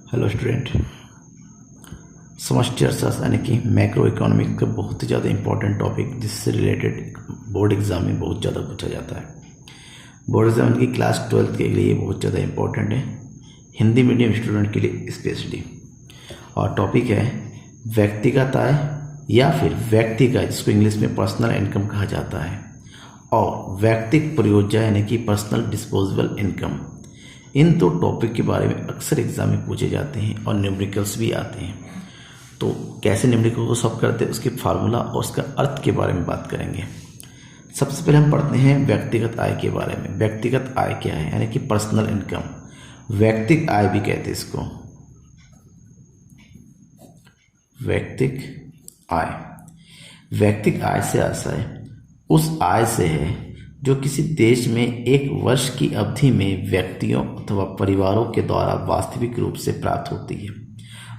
Hello student. समष्टि अर्थशास्त्र यानी कि मैक्रो इकोनॉमिक का बहुत ही ज़्यादा इंपॉर्टेंट टॉपिक, जिससे रिलेटेड बोर्ड एग्ज़ाम में बहुत ज़्यादा पूछा जाता है। बोर्ड एग्ज़ाम की क्लास 12 के लिए बहुत ज़्यादा इंपॉर्टेंट है, हिंदी मीडियम स्टूडेंट के लिए स्पेशली। और टॉपिक है व्यक्तिगत आय या फिर व्यक्तिगत, जिसको इंग्लिश में पर्सनल इनकम कहा जाता है, और व्यक्तिगत प्रयोज्य यानी कि पर्सनल डिस्पोजेबल इनकम। इन दो टॉपिक के बारे में अक्सर एग्जाम में पूछे जाते हैं और न्यूमेरिकल्स भी आते हैं। तो कैसे न्यूमेरिकल को सॉल्व करते हैं, उसके फार्मूला और उसका अर्थ के बारे में बात करेंगे। सबसे पहले हम पढ़ते हैं व्यक्तिगत आय के बारे में। व्यक्तिगत आय क्या है, यानी कि पर्सनल इनकम। व्यक्तिगत आय भी कहते हैं इसको, व्यक्तिगत आय। व्यक्तिगत आय से आशय उस आय से है जो किसी देश में एक वर्ष की अवधि में व्यक्तियों अथवा परिवारों के द्वारा वास्तविक रूप से प्राप्त होती है।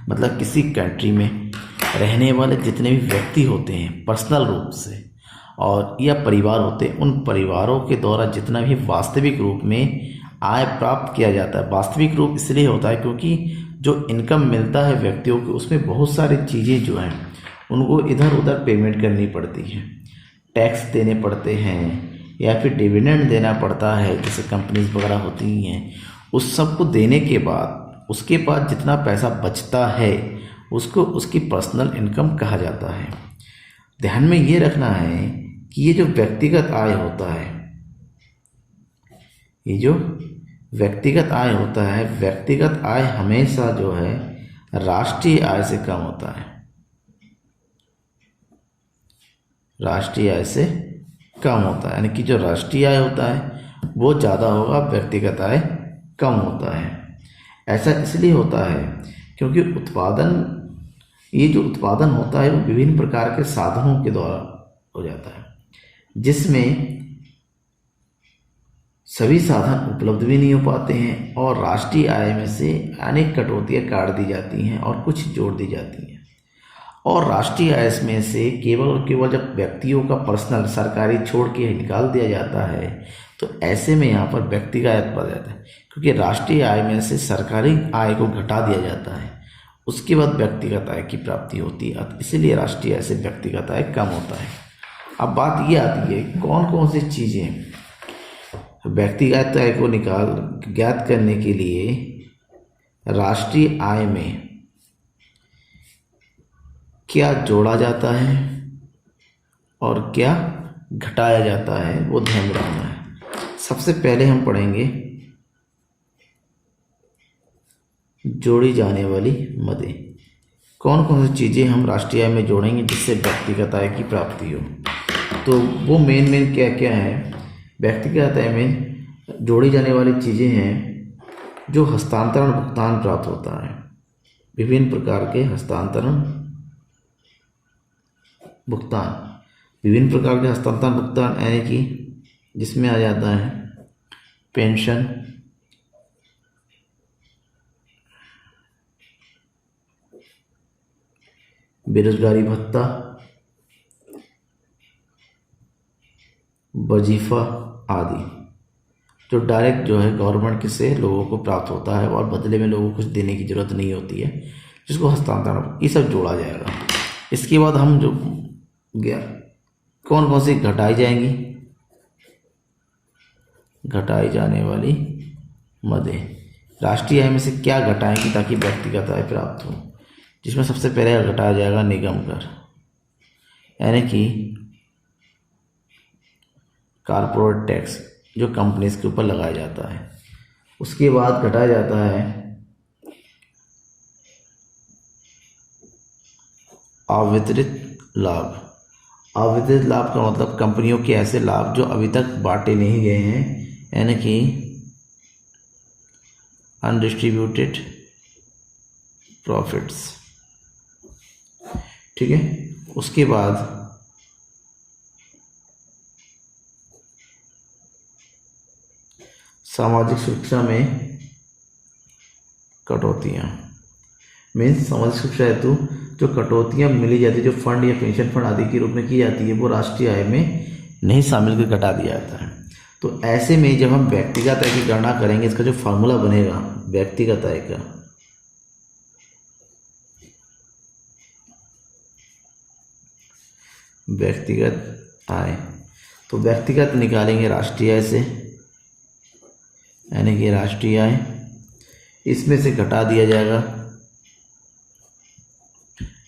मतलब किसी कंट्री में रहने वाले जितने भी व्यक्ति होते हैं पर्सनल रूप से, और या परिवार होते हैं, उन परिवारों के द्वारा जितना भी वास्तविक रूप में आय प्राप्त किया जाता है। वास्तविक रूप इसलिए होता है क्योंकि जो इनकम मिलता है व्यक्तियों को, उसमें बहुत सारी चीज़ें जो हैं उनको इधर उधर पेमेंट करनी पड़ती है, टैक्स देने पड़ते हैं या फिर डिविडेंड देना पड़ता है, जैसे कंपनीज वगैरह होती हैं। उस सब को देने के बाद उसके बाद जितना पैसा बचता है उसको उसकी पर्सनल इनकम कहा जाता है। ध्यान में ये रखना है कि ये जो व्यक्तिगत आय होता है, ये जो व्यक्तिगत आय होता है, व्यक्तिगत आय हमेशा जो है राष्ट्रीय आय से कम होता है, राष्ट्रीय आय से कम होता है। यानी कि जो राष्ट्रीय आय होता है वो ज़्यादा होगा, व्यक्तिगत आय कम होता है। ऐसा इसलिए होता है क्योंकि ये जो उत्पादन होता है वो विभिन्न प्रकार के साधनों के द्वारा हो जाता है, जिसमें सभी साधन उपलब्ध भी नहीं हो पाते हैं, और राष्ट्रीय आय में से अनेक कटौतियाँ काट दी जाती हैं और कुछ जोड़ दी जाती हैं। और राष्ट्रीय आय में से केवल और केवल जब व्यक्तियों का पर्सनल सरकारी छोड़ के निकाल दिया जाता है, तो ऐसे में यहाँ पर व्यक्तिगत आय पड़ जाता है, क्योंकि राष्ट्रीय आय में से सरकारी आय को घटा दिया जाता है, उसके बाद व्यक्तिगत आय की प्राप्ति होती है। इसीलिए राष्ट्रीय आय से व्यक्तिगत आय कम होता है। अब बात ये आती है कौन कौन सी चीज़ें व्यक्तिगत आय को ज्ञात करने के लिए राष्ट्रीय आय में क्या जोड़ा जाता है और क्या घटाया जाता है, वो ध्यान रखना है। सबसे पहले हम पढ़ेंगे जोड़ी जाने वाली मदें। कौन कौन सी चीज़ें हम राष्ट्रीय आय में जोड़ेंगे जिससे व्यक्तिगत आय की प्राप्ति हो। तो वो मेन क्या क्या है व्यक्तिगत आय में जोड़ी जाने वाली चीज़ें हैं, जो हस्तांतरण भुगतान प्राप्त होता है। विभिन्न प्रकार के हस्तांतरण भुगतान, विभिन्न प्रकार के हस्तांतरण भुगतान, यानी कि जिसमें आ जाता है पेंशन, बेरोजगारी भत्ता, वजीफा आदि, जो डायरेक्ट जो है गवर्नमेंट से लोगों को प्राप्त होता है और बदले में लोगों को कुछ देने की जरूरत नहीं होती है, जिसको हस्तांतरण, ये सब जोड़ा जाएगा। इसके बाद हम जो कौन कौन सी घटाई जाएंगी, घटाई जाने वाली मदें। राष्ट्रीय आय में से क्या घटाएंगी ताकि व्यक्तिगत आय प्राप्त हो, जिसमें सबसे पहले घटाया जाएगा निगम कर, यानी कि कारपोरेट टैक्स जो कंपनीज के ऊपर लगाया जाता है। उसके बाद घटाया जाता है अवितरित लाभ। अवितरित लाभ का मतलब कंपनियों के ऐसे लाभ जो अभी तक बांटे नहीं गए हैं, यानी कि अनडिस्ट्रीब्यूटेड प्रॉफिट्स। ठीक है। उसके बाद सामाजिक सुरक्षा में कटौतियाँ, मीन्स सामाजिक सुरक्षा हेतु जो कटौतियाँ मिली जाती है, जो फंड या पेंशन फंड आदि के रूप में की जाती है, वो राष्ट्रीय आय में नहीं शामिल कर घटा दिया जाता है। तो ऐसे में जब हम व्यक्तिगत आय की गणना करेंगे, इसका जो फार्मूला बनेगा व्यक्तिगत आय का, व्यक्तिगत आय। तो व्यक्तिगत निकालेंगे राष्ट्रीय आय से, यानी कि राष्ट्रीय आय, इसमें से घटा दिया जाएगा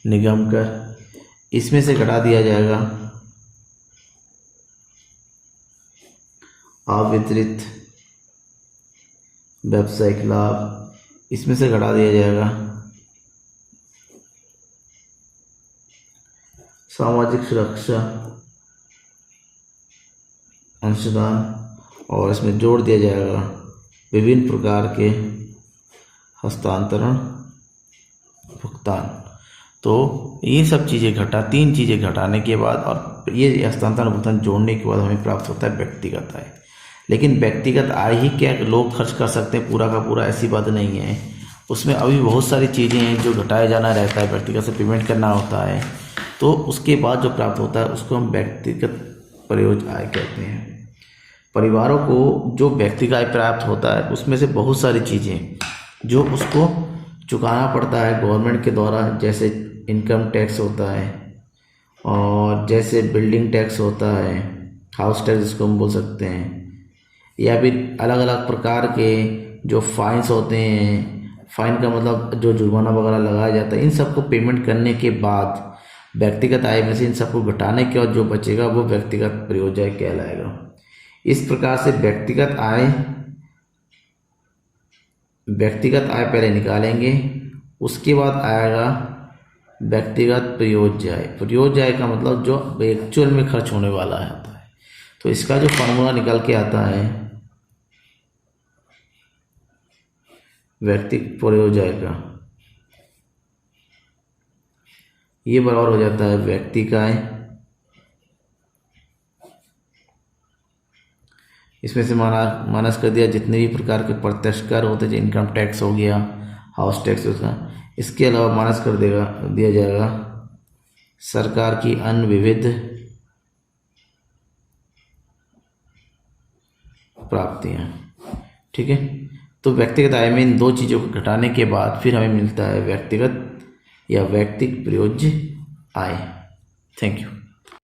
निगम कर, इसमें से घटा दिया जाएगा अवितरित व्यावसायिक लाभ, इसमें से घटा दिया जाएगा सामाजिक सुरक्षा अंशदान, और इसमें जोड़ दिया जाएगा विभिन्न प्रकार के हस्तांतरण भुगतान। तो ये सब चीज़ें तीन चीज़ें घटाने के बाद और ये हस्तांतरण भुगतान जोड़ने के बाद हमें प्राप्त होता है व्यक्तिगत आय। लेकिन व्यक्तिगत आय ही क्या लोग खर्च कर सकते हैं पूरा का पूरा, ऐसी बात नहीं है। उसमें अभी बहुत सारी चीज़ें हैं जो घटाया जाना रहता है, व्यक्तिगत से पेमेंट करना होता है, तो उसके बाद जो प्राप्त होता है उसको हम व्यक्तिगत प्रयोज्य आय कहते हैं। परिवारों को जो व्यक्तिगत आय प्राप्त होता है उसमें से बहुत सारी चीज़ें जो उसको चुकाना पड़ता है गवर्नमेंट के द्वारा, जैसे इनकम टैक्स होता है, और जैसे बिल्डिंग टैक्स होता है, हाउस टैक्स जिसको हम बोल सकते हैं, या फिर अलग अलग प्रकार के जो फाइन्स होते हैं, फाइन का मतलब जो जुर्माना वगैरह लगाया जाता है, इन सबको पेमेंट करने के बाद व्यक्तिगत आय में से इन सबको घटाने के बाद जो बचेगा वो व्यक्तिगत प्रयोज्य आय कहलाएगा। इस प्रकार से व्यक्तिगत आय पहले निकालेंगे, उसके बाद आएगा व्यक्तिगत प्रयोज्य आय। प्रयोज्य आय का मतलब जो एक्चुअल में खर्च होने वाला होता है। तो इसका जो फॉर्मूला निकल के आता है व्यक्तिगत प्रयोज्य आय का, ये बराबर हो जाता है व्यक्तिगत आय, इसमें से माइनस कर दिया जितने भी प्रकार के प्रत्यक्ष कर होते हैं, इनकम टैक्स हो गया, हाउस टैक्स होता है, इसके अलावा माइनस कर दिया जाएगा सरकार की अन्य विविध प्राप्तियां। ठीक है, तो व्यक्तिगत आय में इन दो चीज़ों को घटाने के बाद फिर हमें मिलता है व्यक्तिगत या व्यक्तिगत प्रयोज्य आय। Thank you.